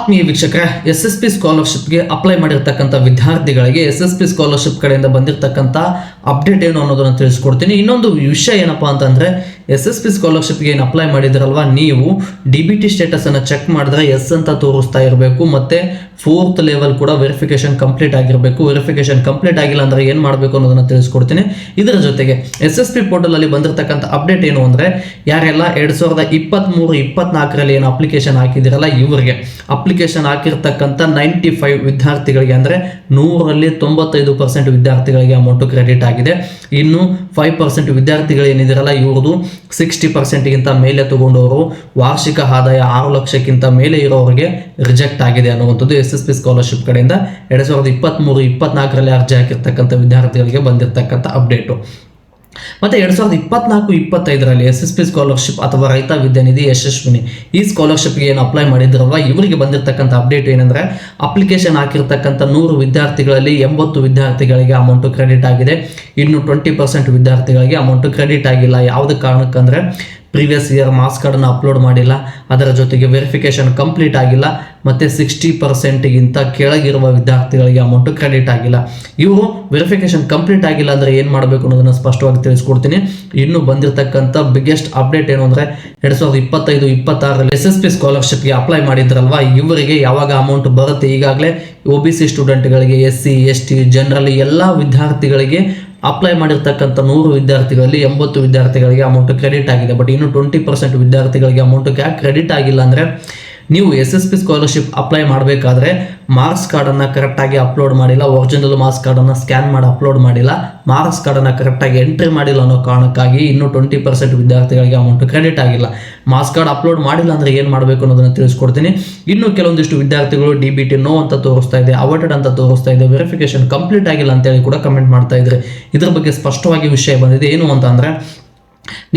ಆತ್ಮೀಯ ವೀಕ್ಷಕರೇ, SSP ಸ್ಕಾಲರ್ಶಿಪ್ಗೆ apply ಮಾಡಿರ್ತಕ್ಕಂಥ ವಿದ್ಯಾರ್ಥಿಗಳಿಗೆ SSP ಸ್ಕಾಲರ್ಶಿಪ್ ಕಡೆಯಿಂದ ಬಂದಿರತಕ್ಕಂಥ ಅಪ್ಡೇಟ್ ಏನು ಅನ್ನೋದನ್ನು ತಿಳಿಸ್ಕೊಡ್ತೀನಿ. ಇನ್ನೊಂದು ವಿಷಯ ಏನಪ್ಪಾ ಅಂತಂದ್ರೆ SSP ಸ್ಕಾಲರ್ಶಿಪ್ಗೆ ಏನು ಅಪ್ಲೈ ಮಾಡಿದಿರಲ್ವಾ, ನೀವು DBT ಸ್ಟೇಟಸ್ ಅನ್ನು ಚೆಕ್ ಮಾಡಿದ್ರೆ ಎಸ್ ಅಂತ ತೋರಿಸ್ತಾ ಇರಬೇಕು. ಮತ್ತೆ 4th ಲೆವೆಲ್ ಕೂಡ ವೆರಿಫಿಕೇಶನ್ ಕಂಪ್ಲೀಟ್ ಆಗಿರಬೇಕು. ವೆರಿಫಿಕೇಶನ್ ಕಂಪ್ಲೀಟ್ ಆಗಿಲ್ಲ ಅಂದ್ರೆ ಏನು ಮಾಡಬೇಕು ಅನ್ನೋದನ್ನ ತಿಳಿಸ್ಕೊಡ್ತೀನಿ. ಇದರ ಜೊತೆಗೆ SSP ಪೋರ್ಟಲ್ ಅಲ್ಲಿ ಬಂದಿರತಕ್ಕಂಥ ಅಪ್ಡೇಟ್ ಏನು ಅಂದ್ರೆ, ಯಾರೆಲ್ಲ 2023-24ರಲ್ಲಿ ಏನು ಅಪ್ಲಿಕೇಶನ್ ಹಾಕಿದಿರಲ್ಲ, ಇವರಿಗೆ ಅಪ್ಲಿಕೇಶನ್ ಹಾಕಿರ್ತಕ್ಕಂಥ 95 ವಿದ್ಯಾರ್ಥಿಗಳಿಗೆ ಅಂದ್ರೆ 100ರಲ್ಲಿ 95% ವಿದ್ಯಾರ್ಥಿಗಳಿಗೆ ಅಮೌಂಟ್ ಕ್ರೆಡಿಟ್ ಆಗಿದೆ. ಇನ್ನು 5% ವಿದ್ಯಾರ್ಥಿಗಳು ಏನಿದಿರಲ್ಲ, ಇವ್ರದ್ದು 60%ಗಿಂತ ಮೇಲೆ ತಗೊಂಡವರು ವಾರ್ಷಿಕ ಆದಾಯ 6 ಲಕ್ಷಕ್ಕಿಂತ ಮೇಲೆ ಇರೋರಿಗೆ ರಿಜೆಕ್ಟ್ ಆಗಿದೆ ಅನ್ನುವಂಥದ್ದು SSP ಸ್ಕಾಲರ್ಶಿಪ್ ಕಡೆಯಿಂದ 2023-24ರಲ್ಲಿ ಅರ್ಜಿ ಹಾಕಿರ್ತಕ್ಕಂಥ ವಿದ್ಯಾರ್ಥಿಗಳಿಗೆ ಬಂದಿರತಕ್ಕಂಥ ಅಪ್ಡೇಟು. ಮತ್ತೆ 2024-25ರಲ್ಲಿ SSP ಸ್ಕಾಲರ್ಶಿಪ್ ಅಥವಾ ರೈತ ವಿದ್ಯಾನಿಧಿ ಯಶಸ್ವಿನಿ ಈ ಸ್ಕಾಲರ್ಶಿಪ್ಗೆ ಏನು ಅಪ್ಲೈ ಮಾಡಿದ್ರಲ್ವ, ಇವರಿಗೆ ಬಂದಿರತಕ್ಕಂಥ ಅಪ್ಡೇಟ್ ಏನಂದ್ರೆ, ಅಪ್ಲಿಕೇಶನ್ ಹಾಕಿರ್ತಕ್ಕಂಥ 100 ವಿದ್ಯಾರ್ಥಿಗಳಲ್ಲಿ 80 ವಿದ್ಯಾರ್ಥಿಗಳಿಗೆ ಅಮೌಂಟ್ ಕ್ರೆಡಿಟ್ ಆಗಿದೆ. ಇನ್ನು 20% ವಿದ್ಯಾರ್ಥಿಗಳಿಗೆ ಅಮೌಂಟ್ ಕ್ರೆಡಿಟ್ ಆಗಿಲ್ಲ. ಯಾವುದೇ ಕಾರಣಕ್ಕಂದ್ರೆ ಪ್ರೀವಿಯಸ್ ಇಯರ್ ಮಾರ್ಕ್ಸ್ ಕಾರ್ಡನ್ನು ಅಪ್ಲೋಡ್ ಮಾಡಿಲ್ಲ, ಅದರ ಜೊತೆಗೆ ವೆರಿಫಿಕೇಶನ್ ಕಂಪ್ಲೀಟ್ ಆಗಿಲ್ಲ, ಮತ್ತು 60%ಗಿಂತ ಕೆಳಗಿರುವ ವಿದ್ಯಾರ್ಥಿಗಳಿಗೆ ಅಮೌಂಟ್ ಕ್ರೆಡಿಟ್ ಆಗಿಲ್ಲ. ಇವರು ವೆರಿಫಿಕೇಶನ್ ಕಂಪ್ಲೀಟ್ ಆಗಿಲ್ಲ ಅಂದರೆ ಏನು ಮಾಡಬೇಕು ಅನ್ನೋದನ್ನು ಸ್ಪಷ್ಟವಾಗಿ ತಿಳಿಸ್ಕೊಡ್ತೀನಿ. ಇನ್ನು ಬಂದಿರತಕ್ಕಂಥ ಬಿಗ್ಗೆಸ್ಟ್ ಅಪ್ಡೇಟ್ ಏನು ಅಂದರೆ, 2025-26ರಲ್ಲಿ SSP ಸ್ಕಾಲರ್ಶಿಪ್ಗೆ ಅಪ್ಲೈ ಮಾಡಿದ್ರಲ್ವಾ, ಇವರಿಗೆ ಯಾವಾಗ ಅಮೌಂಟ್ ಬರುತ್ತೆ, ಈಗಾಗಲೇ OBC ಸ್ಟೂಡೆಂಟ್ಗಳಿಗೆ, SC ST ಜನರಲ್ ಎಲ್ಲ ವಿದ್ಯಾರ್ಥಿಗಳಿಗೆ ಅಪ್ಲೈ ಮಾಡಿರ್ತಕ್ಕಂಥ 100 ವಿದ್ಯಾರ್ಥಿಗಳಲ್ಲಿ 80 ವಿದ್ಯಾರ್ಥಿಗಳಿಗೆ ಅಮೌಂಟ್ ಕ್ರೆಡಿಟ್ ಆಗಿದೆ. ಬಟ್ ಇನ್ನು 20% ವಿದ್ಯಾರ್ಥಿಗಳಿಗೆ ಅಮೌಂಟ್ ಯಾಕೆ ಕ್ರೆಡಿಟ್ ಆಗಿಲ್ಲ ಅಂದರೆ, ನೀವು SSP ಸ್ಕಾಲರ್ಶಿಪ್ ಅಪ್ಲೈ ಮಾಡಬೇಕಾದ್ರೆ ಮಾರ್ಕ್ಸ್ ಕಾರ್ಡನ್ನು ಕರೆಕ್ಟಾಗಿ ಅಪ್ಲೋಡ್ ಮಾಡಿಲ್ಲ, ಒರಿಜಿನಲ್ ಮಾರ್ಕ್ಸ್ ಕಾರ್ಡನ್ನು ಸ್ಕ್ಯಾನ್ ಮಾಡಿ ಅಪ್ಲೋಡ್ ಮಾಡಿಲ್ಲ, ಮಾರ್ಕ್ಸ್ ಕಾರ್ಡನ್ನು ಕರೆಕ್ಟಾಗಿ ಎಂಟ್ರಿ ಮಾಡಿಲ್ಲ ಅನ್ನೋ ಕಾರಣಕ್ಕಾಗಿ ಇನ್ನೂ 20% ವಿದ್ಯಾರ್ಥಿಗಳಿಗೆ ಅಮೌಂಟ್ ಕ್ರೆಡಿಟ್ ಆಗಿಲ್ಲ. ಮಾರ್ಕ್ಸ್ ಕಾರ್ಡ್ ಅಪ್ಲೋಡ್ ಮಾಡಿಲ್ಲ ಅಂದರೆ ಏನು ಮಾಡಬೇಕು ಅನ್ನೋದನ್ನು ತಿಳಿಸ್ಕೊಡ್ತೀನಿ. ಇನ್ನು ಕೆಲವೊಂದಿಷ್ಟು ವಿದ್ಯಾರ್ಥಿಗಳು DBT ನೋ ಅಂತ ತೋರಿಸ್ತಾ ಇದೆ, ಅವಾಯ್ಡೆಡ್ ಅಂತ ತೋರಿಸ್ತಾ ಇದೆ, ವೆರಿಫಿಕೇಶನ್ ಕಂಪ್ಲೀಟ್ ಆಗಿಲ್ಲ ಅಂತೇಳಿ ಕೂಡ ಕಮೆಂಟ್ ಮಾಡ್ತಾ ಇದ್ರೆ. ಇದ್ರ ಬಗ್ಗೆ ಸ್ಪಷ್ಟವಾಗಿ ವಿಷಯ ಬಂದಿದೆ. ಏನು ಅಂತ ಅಂದರೆ,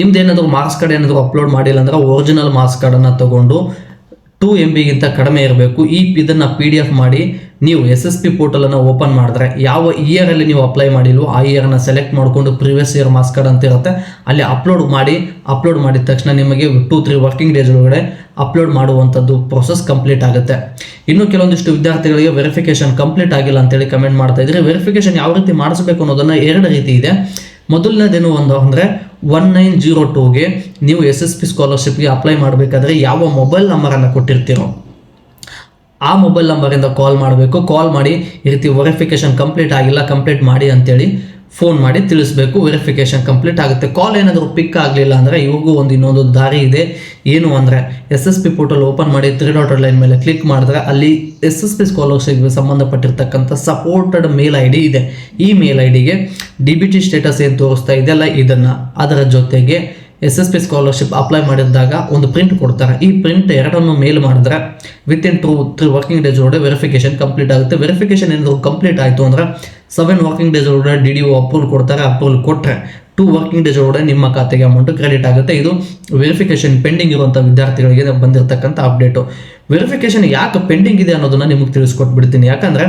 ನಿಮ್ದೇನಾದರೂ ಮಾರ್ಕ್ಸ್ ಕಾರ್ಡ್ ಏನಾದರೂ ಅಪ್ಲೋಡ್ ಮಾಡಿಲ್ಲ ಅಂದ್ರೆ ಒರಿಜಿನಲ್ ಮಾರ್ಕ್ಸ್ ಕಾರ್ಡನ್ನು ತಗೊಂಡು 2 MB ಕಡಿಮೆ ಇರಬೇಕು. ಇದನ್ನು PDF ಮಾಡಿ ನೀವು SSP ಪೋರ್ಟಲನ್ನು ಓಪನ್ ಮಾಡಿದ್ರೆ, ಯಾವ ಇಯರಲ್ಲಿ ನೀವು ಅಪ್ಲೈ ಮಾಡಿಲ್ವೋ ಆ ಇಯರನ್ನು ಸೆಲೆಕ್ಟ್ ಮಾಡಿಕೊಂಡು ಪ್ರೀವಿಯಸ್ ಇಯರ್ ಮಾರ್ಕ್ಸ್ ಕಾರ್ಡ್ ಅಂತ ಇರುತ್ತೆ, ಅಲ್ಲಿ ಅಪ್ಲೋಡ್ ಮಾಡಿದ ತಕ್ಷಣ ನಿಮಗೆ 2-3 ವರ್ಕಿಂಗ್ ಡೇಸ್ ಒಳಗಡೆ ಅಪ್ಲೋಡ್ ಮಾಡುವಂಥದ್ದು ಪ್ರೊಸೆಸ್ ಕಂಪ್ಲೀಟ್ ಆಗುತ್ತೆ. ಇನ್ನು ಕೆಲವೊಂದಿಷ್ಟು ವಿದ್ಯಾರ್ಥಿಗಳಿಗೆ ವೆರಿಫಿಕೇಶನ್ ಕಂಪ್ಲೀಟ್ ಆಗಿಲ್ಲ ಅಂತೇಳಿ ಕಮೆಂಟ್ ಮಾಡ್ತಾ ಇದ್ರೆ, ವೆರಿಫಿಕೇಶನ್ ಯಾವ ರೀತಿ ಮಾಡಿಸಬೇಕು ಅನ್ನೋದನ್ನು 2 ರೀತಿ ಇದೆ. ಮೊದಲನೇದೇನು ಅಂದರೆ, 1902ಗೆ ನೀವು SSP ಸ್ಕಾಲರ್ಶಿಪ್ಗೆ ಅಪ್ಲೈ ಮಾಡಬೇಕಾದ್ರೆ ಯಾವ ಮೊಬೈಲ್ ನಂಬರನ್ನು ಕೊಟ್ಟಿರ್ತೀರೋ ಆ ಮೊಬೈಲ್ ನಂಬರಿಂದ ಕಾಲ್ ಮಾಡಬೇಕು. ಕಾಲ್ ಮಾಡಿ ಈ ರೀತಿ ವೆರಿಫಿಕೇಶನ್ ಕಂಪ್ಲೀಟ್ ಆಗಿಲ್ಲ, ಕಂಪ್ಲೀಟ್ ಮಾಡಿ ಅಂತೇಳಿ ಫೋನ್ ಮಾಡಿ ತಿಳಿಸ್ಬೇಕು. ವೆರಿಫಿಕೇಶನ್ ಕಂಪ್ಲೀಟ್ ಆಗುತ್ತೆ. ಕಾಲ್ ಏನಾದರೂ ಪಿಕ್ ಆಗಲಿಲ್ಲ ಅಂದರೆ ಇವ್ರಿಗೂ ಇನ್ನೊಂದು ದಾರಿ ಇದೆ. ಏನು ಅಂದರೆ, SSP ಪೋರ್ಟಲ್ ಓಪನ್ ಮಾಡಿ 3 ಡಾಟ್ ಲೈನ್ ಮೇಲೆ ಕ್ಲಿಕ್ ಮಾಡಿದ್ರೆ ಅಲ್ಲಿ SSP ಸ್ಕಾಲರ್ಶಿಪ್ಗೆ ಸಂಬಂಧಪಟ್ಟಿರ್ತಕ್ಕಂಥ ಸಪೋರ್ಟೆಡ್ ಮೇಲ್ ID ಇದೆ. ಈ ಮೇಲ್ IDಗೆ DBT ಸ್ಟೇಟಸ್ ಏನು ತೋರಿಸ್ತಾ ಇದೆಯಲ್ಲ ಇದನ್ನು, ಅದರ ಜೊತೆಗೆ SSP ಸ್ಕಾಲರ್ಶಿಪ್ ಅಪ್ಲೈ ಮಾಡಿದಾಗ ಒಂದು ಪ್ರಿಂಟ್ ಕೊಡ್ತಾರೆ. ಈ ಪ್ರಿಂಟ್ 2 ಮೇಲ್ ಮಾಡಿದ್ರೆ ವಿತಿನ್ 2-3 ವರ್ಕಿಂಗ್ ಡೇಸ್ ಒಳಗಡೆ ವೆರಿಫಿಕೇಶನ್ ಕಂಪ್ಲೀಟ್ ಆಗುತ್ತೆ. ವೆರಿಫಿಕೇಶನ್ ಏನಾದರೂ ಕಂಪ್ಲೀಟ್ ಆಯಿತು ಅಂದರೆ 7 ವರ್ಕಿಂಗ್ ಡೇಸ್ ಒಳಗಡೆ DDO ಅಪ್ರೂವಲ್ ಕೊಡ್ತಾರೆ. ಅಪ್ರೂವಲ್ ಕೊಟ್ಟರೆ 2 ವರ್ಕಿಂಗ್ ಡೇಸ್ ಒಳಗಡೆ ನಿಮ್ಮ ಖಾತೆಗೆ ಅಮೌಂಟ್ ಕ್ರೆಡಿಟ್ ಆಗುತ್ತೆ. ಇದು ವೆರಿಫಿಕೇಶನ್ ಪೆಂಡಿಂಗ್ ಇರುವಂಥ ವಿದ್ಯಾರ್ಥಿಗಳಿಗೆ ಬಂದಿರತಕ್ಕಂಥ ಅಪ್ಡೇಟು. ವೆರಿಫಿಕೇಶನ್ ಯಾಕೆ ಪೆಂಡಿಂಗ್ ಇದೆ ಅನ್ನೋದನ್ನು ನಿಮಗೆ ತಿಳಿಸ್ಕೊಟ್ಬಿಡ್ತೀನಿ. ಯಾಕಂದರೆ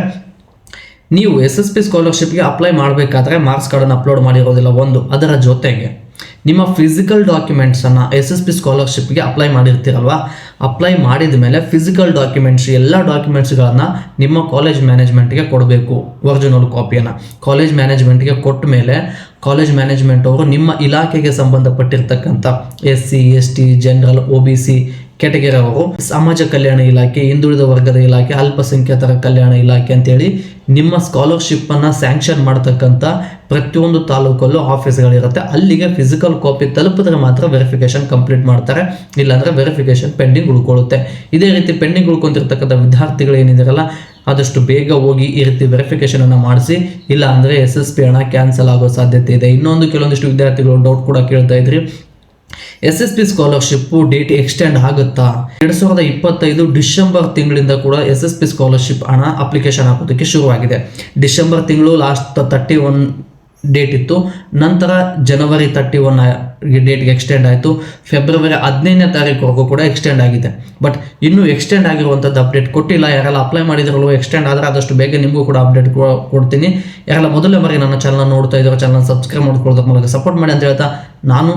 ನೀವು SSP ಸ್ಕಾಲರ್ಶಿಪ್ಗೆ ಅಪ್ಲೈ ಮಾಡಬೇಕಾದ್ರೆ ಮಾರ್ಕ್ಸ್ ಕಾರ್ಡನ್ನು ಅಪ್ಲೋಡ್ ಮಾಡಿರೋದಿಲ್ಲ ಒಂದು, ಅದರ ಜೊತೆಗೆ ನಿಮ್ಮ ಫಿಸಿಕಲ್ ಡಾಕ್ಯುಮೆಂಟ್ಸನ್ನು SSP ಸ್ಕಾಲರ್ಶಿಪ್ಗೆ ಅಪ್ಲೈ ಮಾಡಿರ್ತೀರಲ್ವ, ಅಪ್ಲೈ ಮಾಡಿದ ಮೇಲೆ ಫಿಸಿಕಲ್ ಡಾಕ್ಯುಮೆಂಟ್ಸ್ ಎಲ್ಲ ಡಾಕ್ಯುಮೆಂಟ್ಸ್ಗಳನ್ನು ನಿಮ್ಮ ಕಾಲೇಜ್ ಮ್ಯಾನೇಜ್ಮೆಂಟ್ಗೆ ಕೊಡಬೇಕು. ಒರಿಜಿನಲ್ ಕಾಪಿಯನ್ನು ಕಾಲೇಜ್ ಮ್ಯಾನೇಜ್ಮೆಂಟ್ಗೆ ಕೊಟ್ಟ ಮೇಲೆ ಕಾಲೇಜ್ ಮ್ಯಾನೇಜ್ಮೆಂಟ್ ಅವರು ನಿಮ್ಮ ಇಲಾಖೆಗೆ ಸಂಬಂಧಪಟ್ಟಿರ್ತಕ್ಕಂಥ SC ST general OBC category ಅವರು, ಸಮಾಜ ಕಲ್ಯಾಣ ಇಲಾಖೆ, ಹಿಂದುಳಿದ ವರ್ಗದ ಇಲಾಖೆ, ಅಲ್ಪಸಂಖ್ಯಾತರ ಕಲ್ಯಾಣ ಇಲಾಖೆ ಅಂತೇಳಿ ನಿಮ್ಮ ಸ್ಕಾಲರ್ಶಿಪ್ಪನ್ನು ಸ್ಯಾಂಕ್ಷನ್ ಮಾಡ್ತಕ್ಕಂಥ ಪ್ರತಿಯೊಂದು ತಾಲೂಕಲ್ಲೂ ಆಫೀಸ್ಗಳಿರುತ್ತೆ. ಅಲ್ಲಿಗೆ ಫಿಸಿಕಲ್ ಕಾಪಿ ತಲುಪಿದ್ರೆ ಮಾತ್ರ ವೆರಿಫಿಕೇಶನ್ ಕಂಪ್ಲೀಟ್ ಮಾಡ್ತಾರೆ, ಇಲ್ಲಾಂದರೆ ವೆರಿಫಿಕೇಶನ್ ಪೆಂಡಿಂಗ್ ಉಳ್ಕೊಳ್ಳುತ್ತೆ. ಇದೇ ರೀತಿ ಪೆಂಡಿಂಗ್ ಉಳ್ಕೊಂಡಿರ್ತಕ್ಕಂಥ ವಿದ್ಯಾರ್ಥಿಗಳು ಏನಿದಾರಲ್ಲ, ಆದಷ್ಟು ಬೇಗ ಹೋಗಿ ಈ ರೀತಿ ವೆರಿಫಿಕೇಶನನ್ನು ಮಾಡಿಸಿ, ಇಲ್ಲ ಅಂದರೆ SSP ಹಣ ಕ್ಯಾನ್ಸಲ್ ಆಗೋ ಸಾಧ್ಯತೆ ಇದೆ. ಇನ್ನೊಂದು ಕೆಲವೊಂದಿಷ್ಟು ವಿದ್ಯಾರ್ಥಿಗಳು ಡೌಟ್ ಕೂಡ ಕೇಳ್ತಾ ಇದ್ರಿ, SSP ಸ್ಕಾಲರ್ಶಿಪ್ಪು ಡೇಟ್ ಎಕ್ಸ್ಟೆಂಡ್ ಆಗುತ್ತಾ? 2025 ಡಿಸೆಂಬರ್ ತಿಂಗಳಿಂದ ಕೂಡ SSP ಸ್ಕಾಲರ್ಶಿಪ್ ಹಣ ಅಪ್ಲಿಕೇಶನ್ ಹಾಕೋದಕ್ಕೆ ಶುರುವಾಗಿದೆ. ಡಿಸೆಂಬರ್ ತಿಂಗಳು ಲಾಸ್ಟ್ 31 ಡೇಟ್ ಇತ್ತು, ನಂತರ ಜನವರಿ 31 ಡೇಟ್ಗೆ ಎಕ್ಸ್ಟೆಂಡ್ ಆಯಿತು. ಫೆಬ್ರವರಿ 15ನೇ ತಾರೀಕುವರೆಗೂ ಕೂಡ ಎಕ್ಸ್ಟೆಂಡ್ ಆಗಿದೆ. ಬಟ್ ಇನ್ನೂ ಎಕ್ಸ್ಟೆಂಡ್ ಆಗಿರುವಂಥದ್ದು ಅಪ್ಡೇಟ್ ಕೊಟ್ಟಿಲ್ಲ. ಯಾರೆಲ್ಲ ಅಪ್ಲೈ ಮಾಡಿದ್ರಲ್ವ, ಎಕ್ಸ್ಟೆಂಡ್ ಆದರೆ ಆದಷ್ಟು ಬೇಗ ನಿಮಗೂ ಕೂಡ ಅಪ್ಡೇಟ್ ಕೊಡ್ತೀನಿ. ಯಾರೆಲ್ಲ ಮೊದಲನೇ ಬಾರಿ ನನ್ನ ಚಾನಲ್ ನೋಡ್ತಾ ಇದ್ದಾರೆ, ಚಾನಲ್ ಸಬ್ಸ್ಕ್ರೈಬ್ ಮಾಡ್ಕೊಳ್ಳೋದ್ರ ಮೂಲಕ ಸಪೋರ್ಟ್ ಮಾಡಿ ಅಂತ ಹೇಳ್ತಾ, ನಾನು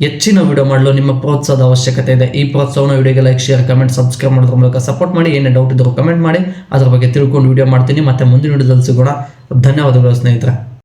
ಹೆಚ್ಚಿನ ವಿಡಿಯೋ ಮಾಡಲು ನಿಮ್ಮ ಪ್ರೋತ್ಸಾಹದ ಅವಶ್ಯಕತೆ ಇದೆ. ಈ ಪ್ರೋತ್ಸಾಹವನ್ನು ವಿಡಿಯೋಗೆ ಲೈಕ್, ಶೇರ್, ಕಮೆಂಟ್, ಸಬ್ಸ್ಕ್ರೈಬ್ ಮಾಡೋದ್ರ ಮೂಲಕ ಸಪೋರ್ಟ್ ಮಾಡಿ. ಏನೇ ಡೌಟ್ ಇದ್ದರೂ ಕಮೆಂಟ್ ಮಾಡಿ, ಅದರ ಬಗ್ಗೆ ತಿಳ್ಕೊಂಡು ವಿಡಿಯೋ ಮಾಡ್ತೀನಿ. ಮತ್ತೆ ಮುಂದಿನ ವಿಡಿಯೋದಲ್ಲಿ ಸಿಗೋಣ. ಧನ್ಯವಾದಗಳು ಸ್ನೇಹಿತರೆ.